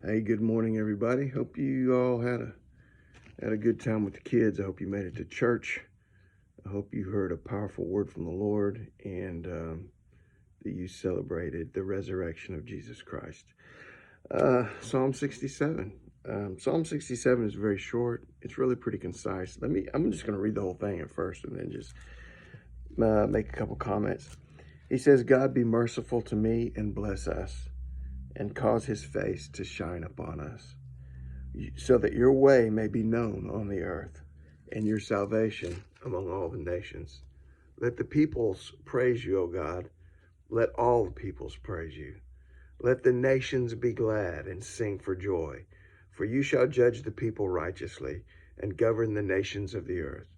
Hey, good morning, everybody. Hope you all had a good time with the kids. I hope you made it to church. I hope you heard a powerful word from the Lord and that you celebrated the resurrection of Jesus Christ. Psalm 67. Psalm 67 is very short. It's really pretty concise. I'm just going to read the whole thing at first and then just make a couple comments. He says, God be merciful to me and bless us and cause his face to shine upon us, so that your way may be known on the earth and your salvation among all the nations. Let the peoples praise you, O God. Let all the peoples praise you. Let the nations be glad and sing for joy, for you shall judge the people righteously and govern the nations of the earth.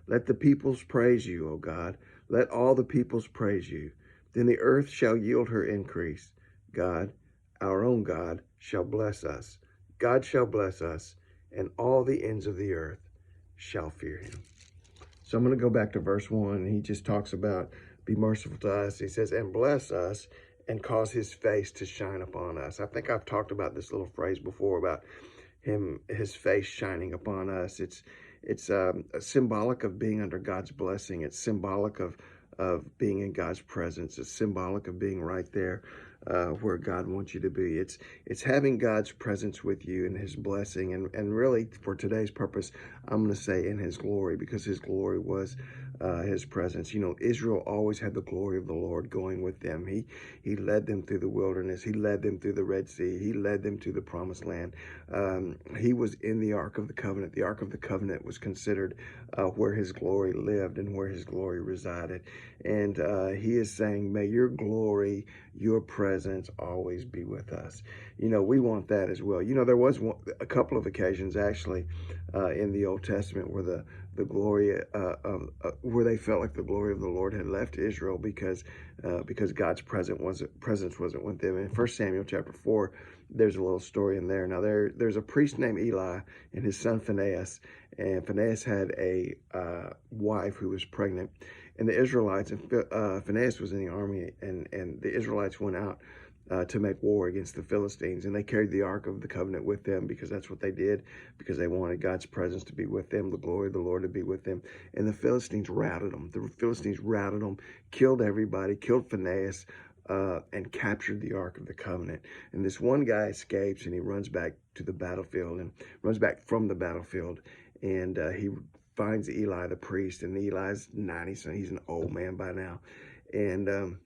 Let the peoples praise you, O God. Let all the peoples praise you. Then the earth shall yield her increase. God, our own God, shall bless us. God shall bless us, and all the ends of the earth shall fear him. So I'm going to go back to verse 1. He just talks about be merciful to us. He says, and bless us and cause his face to shine upon us. I think I've talked about this little phrase before about his face shining upon us. It's symbolic of being under God's blessing. It's symbolic of being in God's presence. It's symbolic of being right there where God wants you to be. It's having God's presence with you and his blessing. And really, for today's purpose, I'm going to say in his glory, because his glory was his presence. You know, Israel always had the glory of the Lord going with them. He led them through the wilderness. He led them through the Red Sea. He led them to the promised land. He was in the Ark of the Covenant. The Ark of the Covenant was considered where his glory lived and where his glory resided. And he is saying, may your glory, your presence always be with us. You know, we want that as well. You know, there was a couple of occasions actually in the Old Testament where the glory where they felt like the glory of the Lord had left Israel because God's presence wasn't with them. In 1 Samuel chapter 4, there's a little story in there. Now there's a priest named Eli and his son Phinehas, and Phinehas had a wife who was pregnant, and the Israelites, and Phinehas was in the army, and the Israelites went out to make war against the Philistines, and they carried the Ark of the Covenant with them because that's what they did, because they wanted God's presence to be with them, the glory of the Lord to be with them. And the Philistines routed them. Killed everybody, killed Phinehas, and captured the Ark of the Covenant. And this one guy escapes, and he runs back to the battlefield, and runs back from the battlefield, and he finds Eli the priest, and Eli's 90, so he's an old man by now. And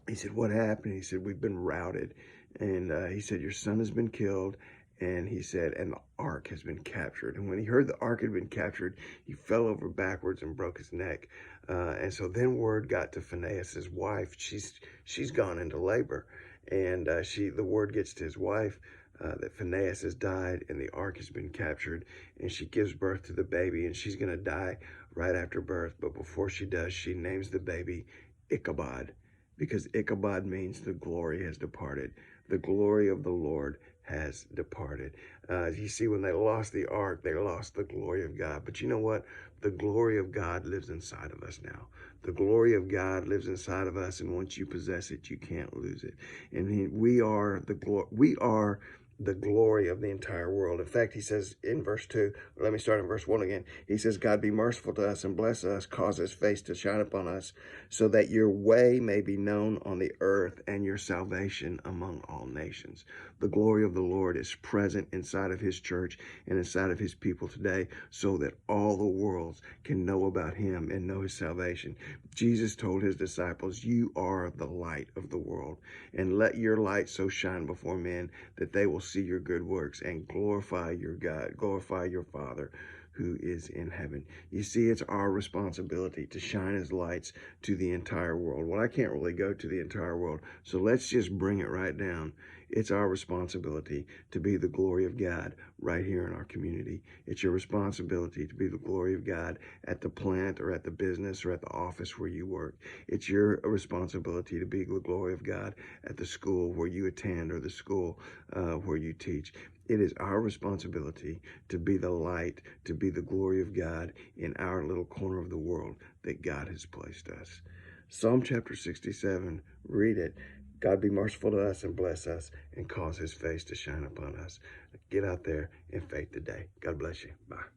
he said, what happened? He said, we've been routed. And he said, your son has been killed. And he said, and the ark has been captured. And when he heard the ark had been captured, he fell over backwards and broke his neck. And so then word got to Phinehas' wife. She's gone into labor. And the word gets to his wife that Phinehas has died and the ark has been captured. And she gives birth to the baby, and she's going to die right after birth. But before she does, she names the baby Ichabod, because Ichabod means the glory has departed. The glory of the Lord has departed. You see, when they lost the ark, they lost the glory of God. But you know what? The glory of God lives inside of us now. The glory of God lives inside of us, and once you possess it, you can't lose it. And we are the glory. We are the glory of the entire world. In fact, he says in verse 2, let me start in verse 1 again. He says, God be merciful to us and bless us, cause his face to shine upon us, so that your way may be known on the earth and your salvation among all nations. The glory of the Lord is present inside of his church and inside of his people today, so that all the worlds can know about him and know his salvation. Jesus told his disciples, you are the light of the world, and let your light so shine before men that they will see your good works and glorify your God, glorify your Father who is in heaven. You see, it's our responsibility to shine as lights to the entire world. Well, I can't really go to the entire world, so let's just bring it right down. It's our responsibility to be the glory of God right here in our community. It's your responsibility to be the glory of God at the plant or at the business or at the office where you work. It's your responsibility to be the glory of God at the school where you attend or the school where you teach. It is our responsibility to be the light, to be the glory of God in our little corner of the world that God has placed us. Psalm chapter 67, read it. God be merciful to us and bless us and cause his face to shine upon us. Get out there in faith today. God bless you. Bye.